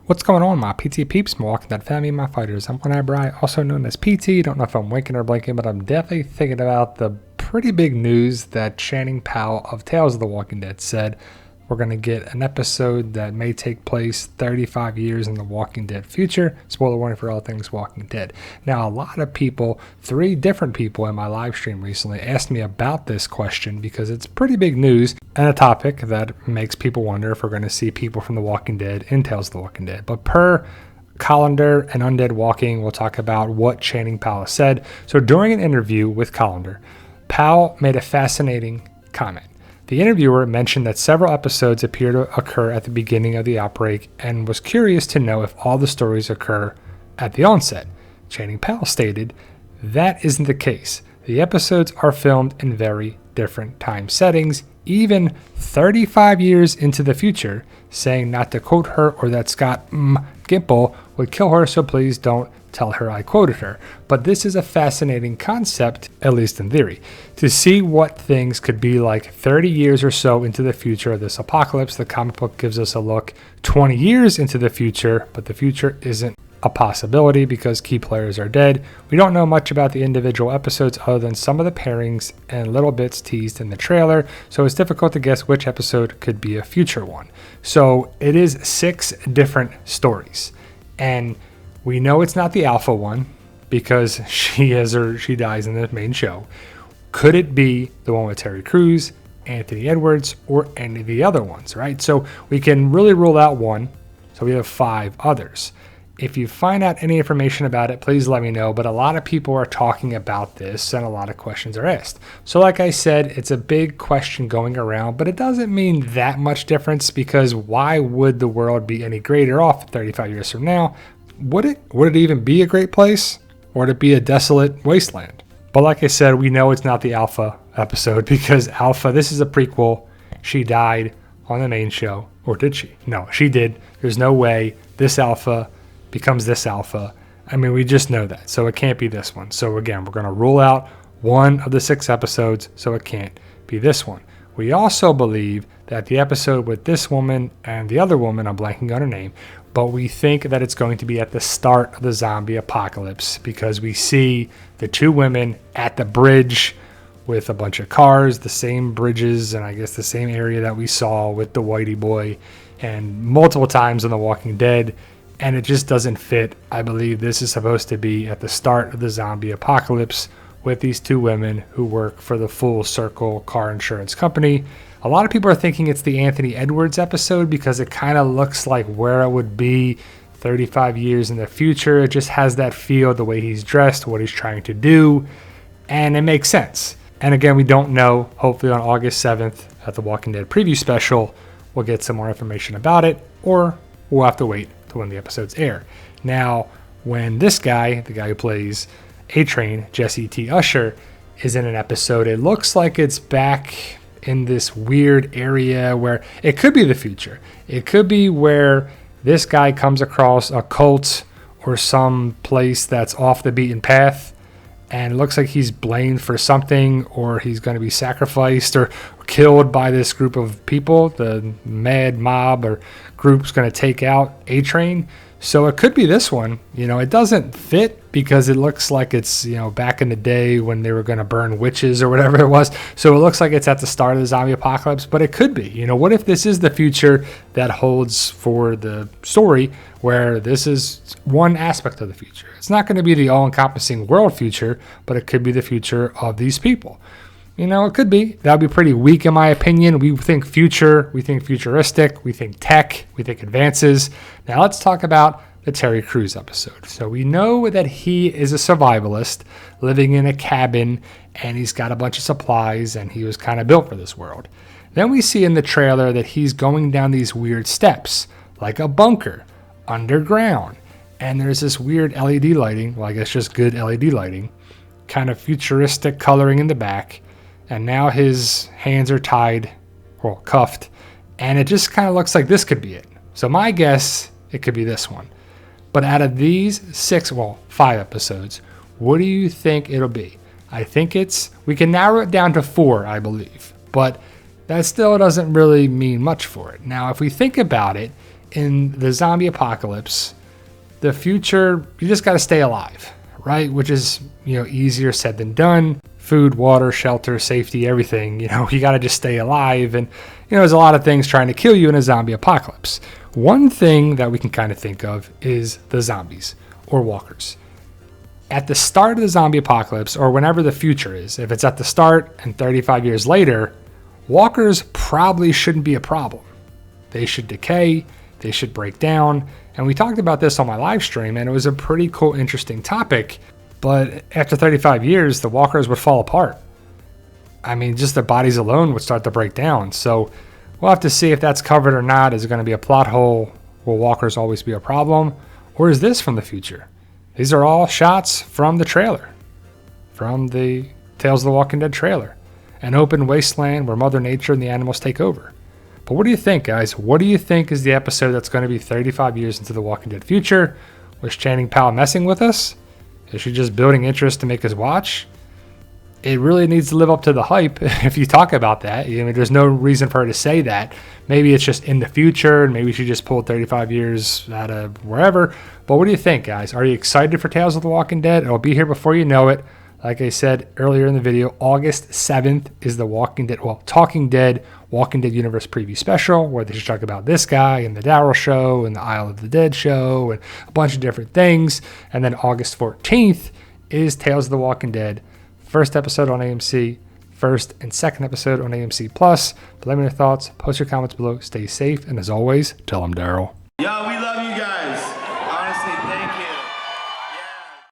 What's going on, my PT peeps, my Walking Dead family, my fighters? I'm One Eye Bry, also known as PT. Don't know if I'm winking or blinking, but I'm definitely thinking about the pretty big news that Channing Powell of Tales of the Walking Dead said we're going to get an episode that may take place 35 years in the Walking Dead future. Spoiler warning for all things Walking Dead. Now, a lot of people, 3 different people in my live stream recently asked me about this question because it's pretty big news and a topic that makes people wonder if we're going to see people from the Walking Dead in Tales of the Walking Dead. But per Colander and Undead Walking, we'll talk about what Channing Powell said. So during an interview with Colander, Powell made a fascinating comment. The interviewer mentioned that several episodes appear to occur at the beginning of the outbreak and was curious to know if all the stories occur at the onset. Channing Powell stated, "That isn't the case. The episodes are filmed in very different time settings, even 35 years into the future," saying not to quote her or that Scott Gimple would kill her, so please don't tell her I quoted her. But this is a fascinating concept, at least in theory, to see what things could be like 30 years or so into the future of this apocalypse. The comic book gives us a look 20 years into the future, but the future isn't a possibility because key players are dead. We don't know much about the individual episodes other than some of the pairings and little bits teased in the trailer, so it's difficult to guess which episode could be a future one. So it is 6 different stories, and we know it's not the Alpha one because she dies in the main show. Could it be the one with Terry Crews, Anthony Edwards, or any of the other ones, right? So we can really rule out one, so we have 5 others. If you find out any information about it, please let me know. But a lot of people are talking about this and a lot of questions are asked. So like I said, it's a big question going around, but it doesn't mean that much difference because why would the world be any greater off 35 years from now? Would it even be a great place, or would it be a desolate wasteland? But like I said, we know it's not the Alpha episode because Alpha, this is a prequel. She died on the main show. Or did she? No, she did. There's no way this Alpha becomes this Alpha. I mean, we just know that. So it can't be this one. So again, we're going to rule out one of the 6 episodes, so it can't be this one. We also believe that the episode with this woman and the other woman, I'm blanking on her name, but we think that it's going to be at the start of the zombie apocalypse because we see the 2 women at the bridge with a bunch of cars, the same bridges, and I guess the same area that we saw with the Whitey boy and multiple times in The Walking Dead, and it just doesn't fit. I believe this is supposed to be at the start of the zombie apocalypse with these 2 women who work for the Full Circle car insurance company. A lot of people are thinking it's the Anthony Edwards episode because it kind of looks like where it would be 35 years in the future. It just has that feel, the way he's dressed, what he's trying to do, and it makes sense. And again, we don't know. Hopefully on August 7th at the Walking Dead preview special, we'll get some more information about it, or we'll have to wait to when the episodes air. Now, when this guy, the guy who plays A-Train, Jesse T. Usher, is in an episode, it looks like it's back in this weird area where it could be the future. It could be where this guy comes across a cult or some place that's off the beaten path, and it looks like he's blamed for something, or he's going to be sacrificed or killed by this group of people. The mad mob or group's going to take out A-Train. So it could be this one. It doesn't fit because it looks like it's, back in the day when they were going to burn witches or whatever it was. So it looks like it's at the start of the zombie apocalypse, but it could be. What if this is the future that holds for the story where this is one aspect of the future? It's not going to be the all-encompassing world future, but it could be the future of these people. It could be. That would be pretty weak in my opinion. We think future, we think futuristic, we think tech, we think advances. Now let's talk about the Terry Crews episode. So we know that he is a survivalist living in a cabin, and he's got a bunch of supplies, and he was kind of built for this world. Then we see in the trailer that he's going down these weird steps, like a bunker, underground. And there's this weird LED lighting, well, I guess just good LED lighting, kind of futuristic coloring in the back. And now his hands are tied, or cuffed, and it just kind of looks like this could be it. So my guess, it could be this one. But out of these 5 episodes, what do you think it'll be? I think we can narrow it down to 4, I believe. But that still doesn't really mean much for it. Now, if we think about it, in the zombie apocalypse, the future, you just got to stay alive, right? Which is, easier said than done. Food, water, shelter, safety, everything, you got to just stay alive. And, there's a lot of things trying to kill you in a zombie apocalypse. One thing that we can kind of think of is the zombies or walkers. At the start of the zombie apocalypse, or whenever the future is, if it's at the start and 35 years later, walkers probably shouldn't be a problem. They should decay, they should break down. And we talked about this on my live stream, and it was a pretty cool, interesting topic. But after 35 years, the walkers would fall apart. I mean, just their bodies alone would start to break down. So we'll have to see if that's covered or not. Is it going to be a plot hole? Will walkers always be a problem? Or is this from the future? These are all shots from the trailer, from the Tales of the Walking Dead trailer. An open wasteland where Mother Nature and the animals take over. But what do you think, guys? What do you think is the episode that's going to be 35 years into the Walking Dead future? Was Channing Powell messing with us? Is she just building interest to make us watch? It really needs to live up to the hype if you talk about that. There's no reason for her to say that. Maybe it's just in the future, and maybe she just pulled 35 years out of wherever. But what do you think, guys? Are you excited for Tales of the Walking Dead? It'll be here before you know it. Like I said earlier in the video, August 7th is the Talking Dead Walking Dead Universe Preview Special, where they just talk about this guy and the Daryl show and the Isle of the Dead show and a bunch of different things. And then August 14th is Tales of the Walking Dead. First episode on AMC, first and second episode on AMC+. But let me know your thoughts, post your comments below, stay safe, and as always, tell them Daryl. Yo, we love you.